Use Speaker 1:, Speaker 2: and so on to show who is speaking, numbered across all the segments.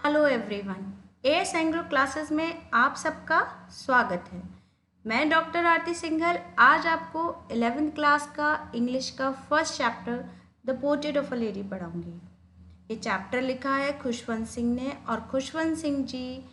Speaker 1: Hello everyone. As Anglo classes में आप सबका स्वागत है। मैं डॉक्टर आरती सिंघल आज आपको 11th क्लास का इंग्लिश का first chapter the portrait of a lady पढ़ाऊंगी। ये चैप्टर लिखा है खुशवंत सिंह ने, और Khushwant Singh ji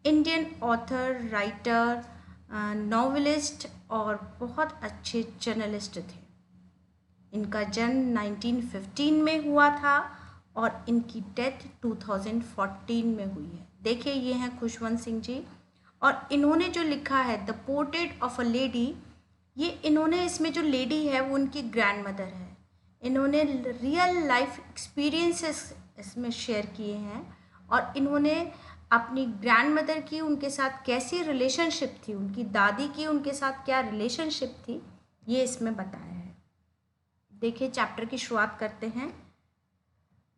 Speaker 1: Indian author, writer, novelist और बहुत अच्छे जर्नलिस्ट थे। इनका जन्म 1915 में हुआ था और इनकी डेथ 2014 में हुई है। देखिए, ये हैं खुशवंत सिंह जी, और इन्होंने जो लिखा है the portrait of a lady, ये इन्होंने इसमें जो लेडी है वो उनकी ग्रैंड मदर है। इन्होंने रियल लाइफ एक्सपीरियंसेस इसमें शेयर किए हैं, और इन्होंने अपनी ग्रैंड मदर की उनके साथ कैसी रिलेशनशिप थी, उनकी दादी की उनके साथ क्या रिलेशनशिप थी, ये इसमें बताया है। देखिए, चैप्टर की शुरुआत करते हैं।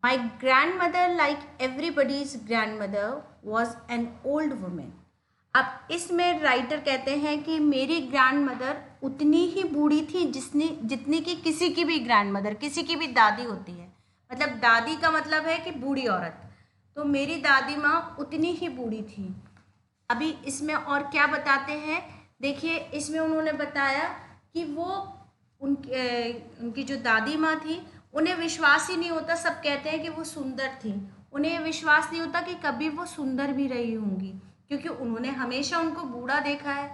Speaker 1: My grand mother, like everybody's grand mother, was an old women. अब इसमें राइटर कहते हैं कि मेरी ग्रैंड मदर उतनी ही बूढ़ी थी जितनी कि किसी की भी ग्रैंड मदर, किसी की भी दादी होती है। मतलब दादी का मतलब है कि बूढ़ी औरत, तो मेरी दादी माँ उतनी ही बूढ़ी थी। अभी इसमें और क्या बताते हैं, देखिए इसमें उन्होंने बताया कि वो उनकी जो दादी माँ थी, उन्हें विश्वास ही नहीं होता, सब कहते हैं कि वो सुंदर थी, उन्हें विश्वास नहीं होता कि कभी वो सुंदर भी रही होंगी, क्योंकि उन्होंने हमेशा उनको बूढ़ा देखा है।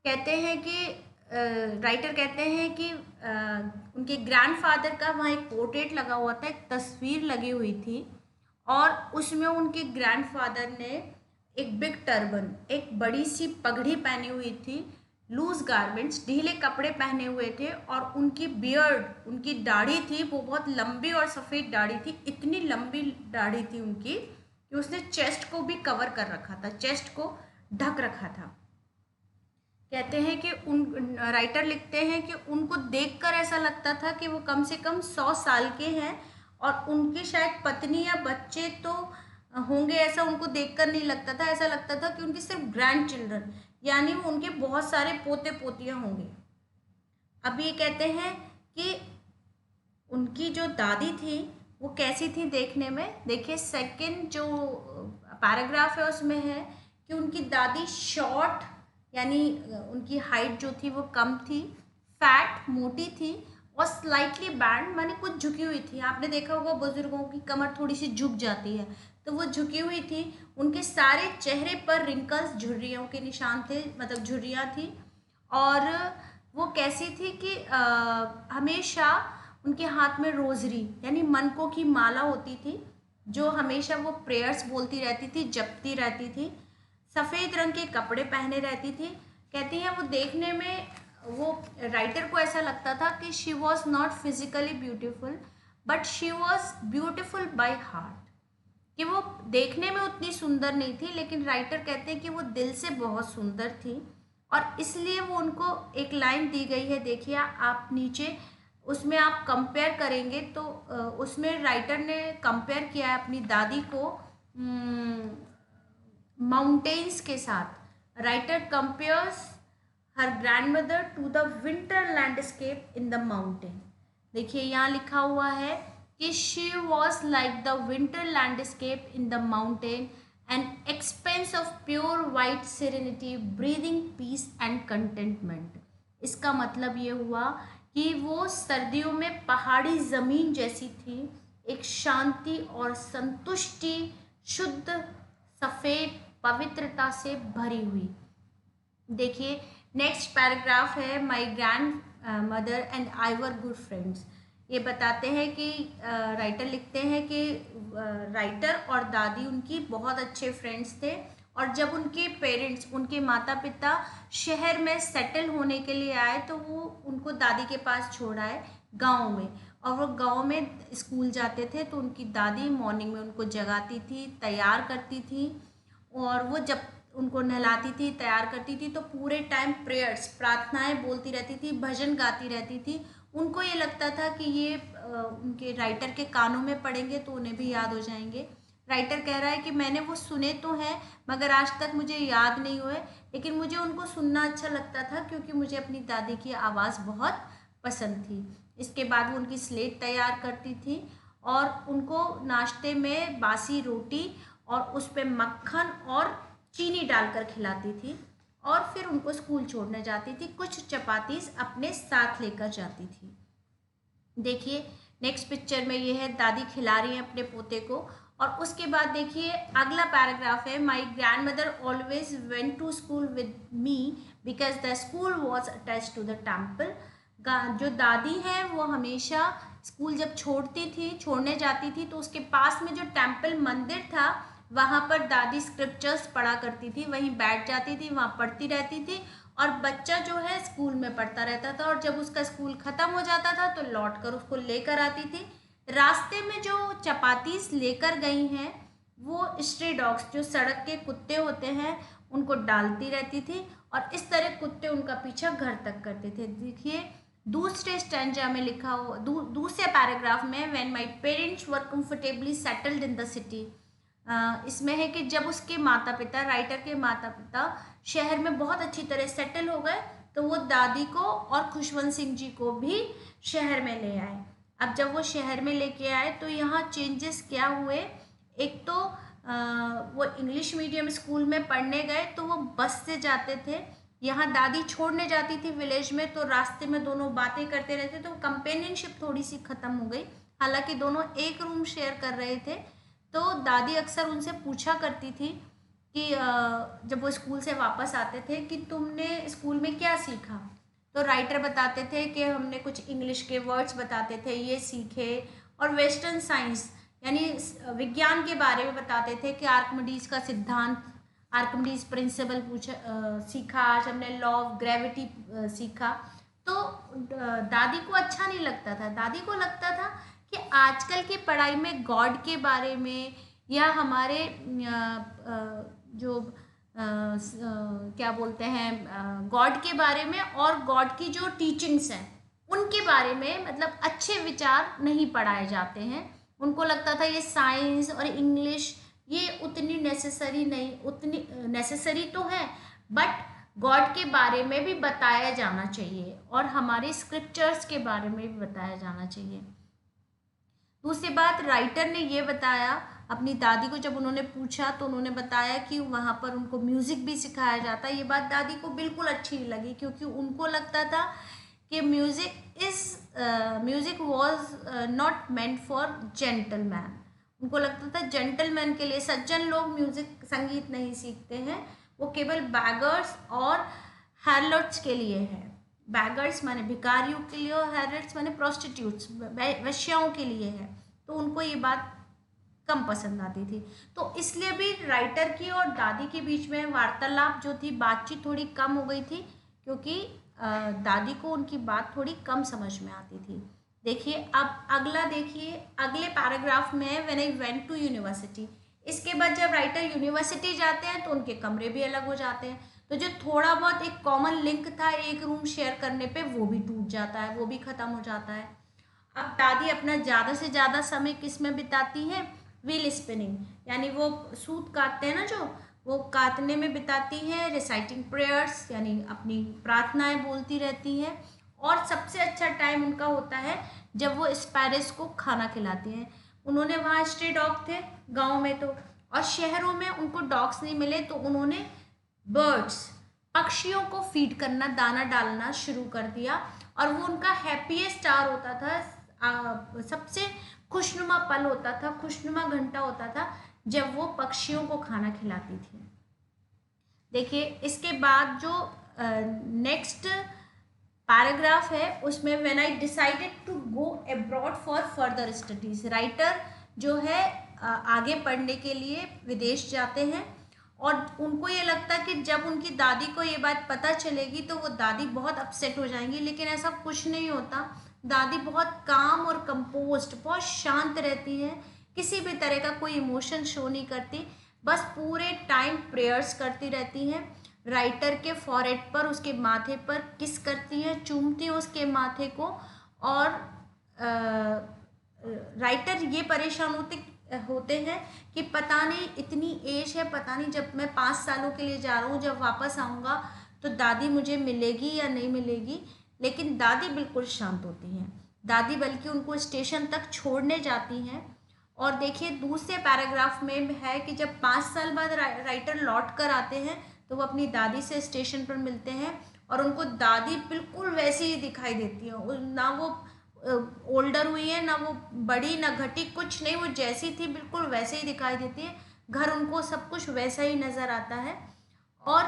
Speaker 1: कहते हैं कि राइटर कहते हैं कि उनके ग्रैंडफादर का वहाँ एक पोर्ट्रेट लगा हुआ था, एक तस्वीर लगी हुई थी, और उसमें उनके ग्रैंडफादर ने एक बिग टर्बन, एक बड़ी सी पगड़ी पहनी हुई थी, लूज गारमेंट्स, ढीले कपड़े पहने हुए थे, और उनकी बियर्ड, उनकी दाढ़ी थी वो बहुत लंबी और सफ़ेद दाढ़ी थी। इतनी लंबी दाढ़ी थी उनकी कि उसने चेस्ट को भी कवर कर रखा था, चेस्ट को ढक रखा था। कहते हैं कि राइटर लिखते हैं कि उनको देखकर ऐसा लगता था कि वो कम से कम 100 साल के हैं, और उनकी शायद पत्नी या बच्चे तो होंगे, ऐसा उनको देखकर नहीं लगता था। ऐसा लगता था कि उनके सिर्फ ग्रैंड चिल्ड्रन, यानी वो उनके बहुत सारे पोते पोतियां होंगे। अब ये कहते हैं कि उनकी जो दादी थी वो कैसी थी देखने में। देखिए, सेकंड जो पैराग्राफ है उसमें है कि उनकी दादी शॉर्ट, यानी उनकी हाइट जो थी वो कम थी, फैट, मोटी थी, और स्लाइटली बैंड, माने कुछ झुकी हुई थी। आपने देखा होगा बुजुर्गों की कमर थोड़ी सी झुक जाती है, तो वो झुकी हुई थी। उनके सारे चेहरे पर रिंकल्स, झुर्रियों के निशान थे, मतलब झुर्रियाँ थी। और वो कैसी थी कि हमेशा उनके हाथ में रोजरी, यानी मनकों की माला होती थी, जो हमेशा वो प्रेयर्स बोलती रहती थी, जपती रहती थी। सफ़ेद रंग के कपड़े पहने रहती थी। कहती हैं वो देखने में, वो राइटर को ऐसा लगता था कि she was not physically beautiful, but she was beautiful by heart. कि वो देखने में उतनी सुंदर नहीं थी, लेकिन राइटर कहते हैं कि वो दिल से बहुत सुंदर थी, और इसलिए वो उनको एक लाइन दी गई है, देखिए आप नीचे, उसमें आप कंपेयर करेंगे तो उसमें राइटर ने कंपेयर किया है अपनी दादी को माउंटेन्स के साथ। Writer compares her grandmother to the winter landscape in the mountain. देखिए यहाँ लिखा हुआ है कि she was like the winter landscape in the mountain, an expanse of pure white serenity, breathing peace and contentment. इसका मतलब ये हुआ कि वो सर्दियों में पहाड़ी ज़मीन जैसी थी, एक शांति और संतुष्टि, शुद्ध, सफ़ेद, पवित्रता से भरी हुई। देखिए नेक्स्ट पैराग्राफ है, my grand mother and I were good friends. ये बताते हैं कि राइटर लिखते हैं कि राइटर और दादी उनकी बहुत अच्छे फ्रेंड्स थे, और जब उनके पेरेंट्स, उनके माता पिता शहर में सेटल होने के लिए आए, तो वो उनको दादी के पास छोड़ आए गाँव में, और वो गाँव में स्कूल जाते थे, तो उनकी दादी मॉर्निंग में उनको जगाती थी, तैयार करती थी, और वो जब उनको नहलाती थी, तैयार करती थी, तो पूरे टाइम प्रेयर्स, प्रार्थनाएं बोलती रहती थी, भजन गाती रहती थी। उनको ये लगता था कि ये उनके राइटर के कानों में पड़ेंगे तो उन्हें भी याद हो जाएंगे। राइटर कह रहा है कि मैंने वो सुने तो हैं, मगर आज तक मुझे याद नहीं हुए, लेकिन मुझे उनको सुनना अच्छा लगता था, क्योंकि मुझे अपनी दादी की आवाज़ बहुत पसंद थी। इसके बाद वो उनकी स्लेट तैयार करती थी, और उनको नाश्ते में बासी रोटी और उस पे मक्खन और चीनी डालकर खिलाती थी और फिर उनको स्कूल छोड़ने जाती थी। कुछ चपातीस अपने साथ लेकर जाती थी। देखिए नेक्स्ट पिक्चर में ये है दादी खिला रही हैं अपने पोते को। और उसके बाद देखिए अगला पैराग्राफ है, my grandmother always went to school with me because the school was attach to the temple. जो दादी हैं वो हमेशा स्कूल जब छोड़ने जाती थी तो उसके पास में जो टेम्पल मंदिर था वहाँ पर दादी स्क्रिप्चर्स पढ़ा करती थी, वहीं बैठ जाती थी, वहाँ पढ़ती रहती थी और बच्चा जो है स्कूल में पढ़ता रहता था। और जब उसका स्कूल ख़त्म हो जाता था तो लौट कर उसको लेकर आती थी। रास्ते में जो चपातीस लेकर गई हैं वो स्ट्रे डॉग्स, जो सड़क के कुत्ते होते हैं, उनको डालती रहती थी और इस तरह कुत्ते उनका पीछा घर तक करते थे। देखिए दूसरे स्टैंजा में लिखा हो, दूसरे पैराग्राफ में, when my parents were comfortably settled in the city. इसमें है कि जब उसके माता पिता, राइटर के माता पिता शहर में बहुत अच्छी तरह सेटल हो गए तो वो दादी को और खुशवंत सिंह जी को भी शहर में ले आए। अब जब वो शहर में लेके आए तो यहाँ चेंजेस क्या हुए, एक तो वो इंग्लिश मीडियम स्कूल में पढ़ने गए तो वो बस से जाते थे, यहाँ दादी छोड़ने जाती थी विलेज में तो रास्ते में दोनों बातें करते रहते, तो कंपेनियनशिप थोड़ी सी ख़त्म हो गई। हालांकि दोनों एक रूम शेयर कर रहे थे तो दादी अक्सर उनसे पूछा करती थी कि जब वो स्कूल से वापस आते थे कि तुमने स्कूल में क्या सीखा, तो राइटर बताते थे कि हमने कुछ इंग्लिश के वर्ड्स बताते थे ये सीखे, और वेस्टर्न साइंस यानी विज्ञान के बारे में बताते थे कि आर्किमिडीज का सिद्धांत, आर्किमिडीज प्रिंसिपल सीखा, आज हमने लॉ ऑफ ग्रेविटी सीखा। तो दादी को अच्छा नहीं लगता था, दादी को लगता था कि आजकल की पढ़ाई में गॉड के बारे में या हमारे जो क्या बोलते हैं गॉड के बारे में और गॉड की जो टीचिंग्स हैं उनके बारे में मतलब अच्छे विचार नहीं पढ़ाए जाते हैं। उनको लगता था ये साइंस और इंग्लिश ये उतनी नेसेसरी नहीं, उतनी नेसेसरी तो है बट गॉड के बारे में भी बताया जाना चाहिए और हमारे स्क्रिप्चर्स के बारे में भी बताया जाना चाहिए। दूसरी बात, राइटर ने ये बताया अपनी दादी को, जब उन्होंने पूछा तो उन्होंने बताया कि वहाँ पर उनको म्यूज़िक भी सिखाया जाता है। ये बात दादी को बिल्कुल अच्छी लगी क्योंकि उनको लगता था कि music was not meant for gentleman. उनको लगता था जेंटलमैन के लिए, सज्जन लोग म्यूज़िक संगीत नहीं सीखते हैं, वो केवल बैगर्स और हैरलट्स के लिए है। बैगर्स माने भिखारियों के लिए और हैरल्स माने प्रोस्टिट्यूट्स, वेश्याओं के लिए है। तो उनको ये बात कम पसंद आती थी, तो इसलिए भी राइटर की और दादी के बीच में वार्तालाप जो थी, बातचीत थोड़ी कम हो गई थी क्योंकि दादी को उनकी बात थोड़ी कम समझ में आती थी। देखिए अब अगला, देखिए अगले पैराग्राफ में है when I went to university. इसके बाद जब राइटर यूनिवर्सिटी जाते हैं तो उनके कमरे भी अलग हो जाते हैं, तो जो थोड़ा बहुत एक कॉमन लिंक था एक रूम शेयर करने पे वो भी टूट जाता है, वो भी ख़त्म हो जाता है। अब दादी अपना ज़्यादा से ज़्यादा समय किस में बिताती हैं, व्हील स्पिनिंग, यानी वो सूत काटते हैं ना, जो वो काटने में बिताती हैं। रिसाइटिंग प्रेयर्स यानी अपनी प्रार्थनाएं बोलती रहती हैं। और सबसे अच्छा टाइम उनका होता है जब वो स्पैरस को खाना खिलाती हैं। उन्होंने वहाँ स्ट्रे डॉग थे गाँव में तो, और शहरों में उनको डॉग्स नहीं मिले तो उन्होंने बर्ड्स, पक्षियों को फीड करना, दाना डालना शुरू कर दिया। और वो उनका हैप्पीएस्ट आवर होता था, सबसे खुशनुमा पल होता था, खुशनुमा घंटा होता था जब वो पक्षियों को खाना खिलाती थी। देखिए इसके बाद जो नेक्स्ट पैराग्राफ है उसमें when I decided to go abroad for further studies, writer जो है आगे पढ़ने के लिए विदेश जाते हैं और उनको ये लगता है कि जब उनकी दादी को ये बात पता चलेगी तो वो दादी बहुत अपसेट हो जाएंगी, लेकिन ऐसा कुछ नहीं होता। दादी बहुत काम और कंपोस्ट, बहुत शांत रहती हैं, किसी भी तरह का कोई इमोशन शो नहीं करती, बस पूरे टाइम प्रेयर्स करती रहती हैं। राइटर के फॉरहेड पर, उसके माथे पर किस करती हैं, चूमती हैं उसके माथे को। और राइटर ये परेशान होते हैं कि पता नहीं इतनी एज है, पता नहीं जब मैं 5 सालों के लिए जा रहा हूँ, जब वापस आऊँगा तो दादी मुझे मिलेगी या नहीं मिलेगी। लेकिन दादी बिल्कुल शांत होती हैं। दादी बल्कि उनको स्टेशन तक छोड़ने जाती हैं और देखिए दूसरे पैराग्राफ में है कि जब 5 साल बाद राइटर लौट कर आते हैं तो वो अपनी दादी से स्टेशन पर मिलते हैं और उनको दादी बिल्कुल वैसी ही दिखाई देती है, ना वो ओल्डर हुई है, ना वो बड़ी ना घटी, कुछ नहीं, वो जैसी थी बिल्कुल वैसे ही दिखाई देती है। घर उनको सब कुछ वैसा ही नज़र आता है। और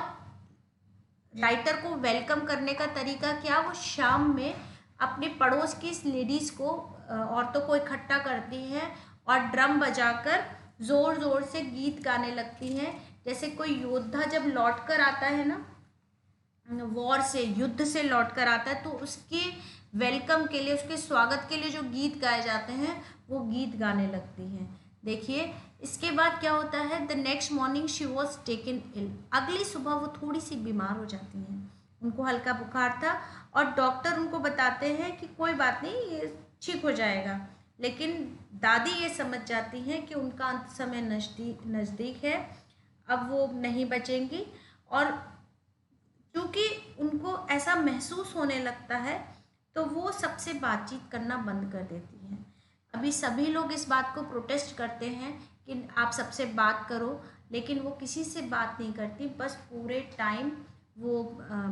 Speaker 1: राइटर को वेलकम करने का तरीका क्या, वो शाम में अपने पड़ोस की लेडीज़ को, औरतों को इकट्ठा करती हैं और ड्रम बजाकर ज़ोर ज़ोर से गीत गाने लगती हैं। जैसे कोई योद्धा जब लौट कर आता है ना, वॉर से, युद्ध से लौट कर आता है, तो उसके वेलकम के लिए, उसके स्वागत के लिए जो गीत गाए जाते हैं वो गीत गाने लगती हैं। देखिए इसके बाद क्या होता है, the next morning she was taken ill. अगली सुबह वो थोड़ी सी बीमार हो जाती हैं, उनको हल्का बुखार था और डॉक्टर उनको बताते हैं कि कोई बात नहीं, ये ठीक हो जाएगा। लेकिन दादी ये समझ जाती हैं कि उनका अंत समय नज़दीक है, अब वो नहीं बचेंगी। और क्योंकि उनको ऐसा महसूस होने लगता है तो वो सबसे बातचीत करना बंद कर देती हैं। अभी सभी लोग इस बात को प्रोटेस्ट करते हैं कि आप सबसे बात करो, लेकिन वो किसी से बात नहीं करती, बस पूरे टाइम वो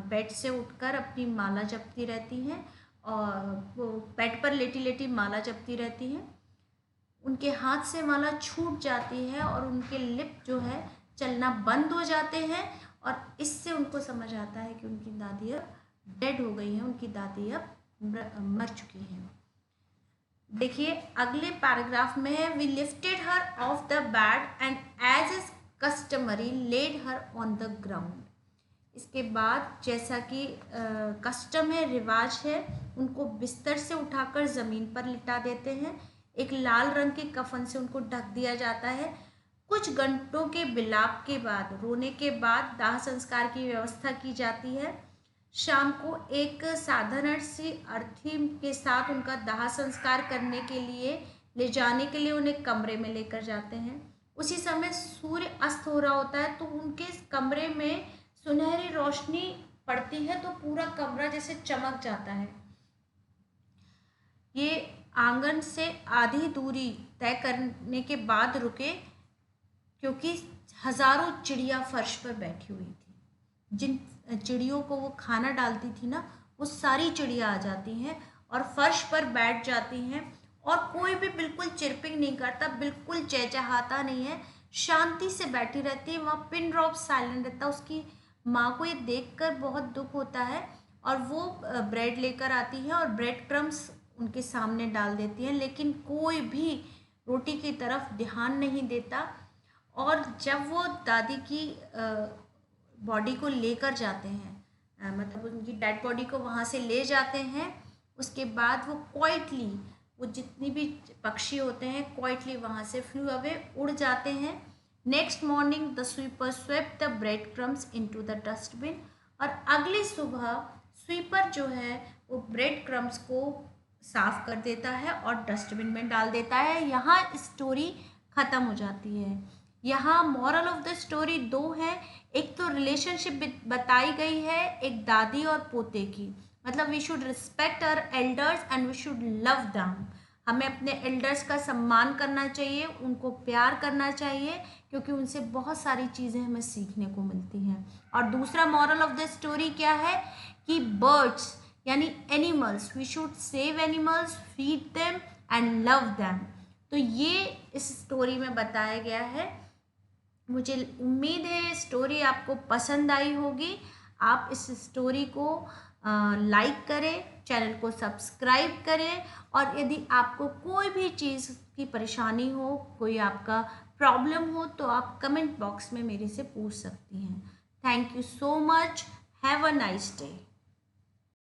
Speaker 1: बेड से उठकर अपनी माला जपती रहती हैं और वो बेड पर लेटी लेटी माला जपती रहती हैं। उनके हाथ से माला छूट जाती है और उनके लिप जो है चलना बंद हो जाते हैं और इससे उनको समझ आता है कि उनकी दादी अब डेड हो गई हैं, उनकी दादी अब मर चुकी हैं। देखिए अगले पैराग्राफ में है, we lifted her off the bed and as is customary laid her on the ground. इसके बाद जैसा कि कस्टम है, रिवाज है, उनको बिस्तर से उठाकर ज़मीन पर लिटा देते हैं। एक लाल रंग के कफन से उनको ढक दिया जाता है। कुछ घंटों के विलाप के बाद, रोने के बाद दाह संस्कार की व्यवस्था की जाती है। शाम को एक साधारण सी अर्थी के साथ उनका दाह संस्कार करने के लिए, ले जाने के लिए उन्हें कमरे में लेकर जाते हैं। उसी समय सूर्य अस्त हो रहा होता है तो उनके कमरे में सुनहरी रोशनी पड़ती है तो पूरा कमरा जैसे चमक जाता है। ये आंगन से आधी दूरी तय करने के बाद रुके क्योंकि हजारों चिड़िया फर्श पर बैठी हुई थी। जिन चिड़ियों को वो खाना डालती थी ना, वो सारी चिड़िया आ जाती हैं और फर्श पर बैठ जाती हैं और कोई भी बिल्कुल चिरपिंग नहीं करता, बिल्कुल चहचहाता नहीं है, शांति से बैठी रहती है। वहाँ पिन ड्रॉप साइलेंट रहता है। उसकी माँ को ये देखकर बहुत दुख होता है और वो ब्रेड लेकर आती है और ब्रेड क्रम्स उनके सामने डाल देती है, लेकिन कोई भी रोटी की तरफ ध्यान नहीं देता। और जब वो दादी की बॉडी को लेकर जाते हैं, मतलब उनकी डेड बॉडी को वहाँ से ले जाते हैं, उसके बाद वो क्वाइटली, वो जितनी भी पक्षी होते हैं क्वाइटली वहाँ से फ्लू अवे, उड़ जाते हैं। Next morning the sweeper swept the bread crumbs into the dustbin. और अगली सुबह स्वीपर जो है वो ब्रेड क्रम्स को साफ कर देता है और डस्टबिन में डाल देता है। यहाँ स्टोरी ख़त्म हो जाती है। यहाँ मॉरल ऑफ द स्टोरी दो है। एक तो रिलेशनशिप बताई गई है एक दादी और पोते की, मतलब we should respect our elders and we should love them. हमें अपने एल्डर्स का सम्मान करना चाहिए, उनको प्यार करना चाहिए, क्योंकि उनसे बहुत सारी चीज़ें हमें सीखने को मिलती हैं। और दूसरा मॉरल ऑफ द स्टोरी क्या है कि बर्ड्स यानी animals, we should save animals, feed them and love them. तो ये इस स्टोरी में बताया गया है। मुझे उम्मीद है स्टोरी आपको पसंद आई होगी। आप इस स्टोरी को लाइक करें, चैनल को सब्सक्राइब करें और यदि आपको कोई भी चीज़ की परेशानी हो, कोई आपका प्रॉब्लम हो, तो आप कमेंट बॉक्स में मेरे से पूछ सकती हैं। Thank you so much. Have a nice day.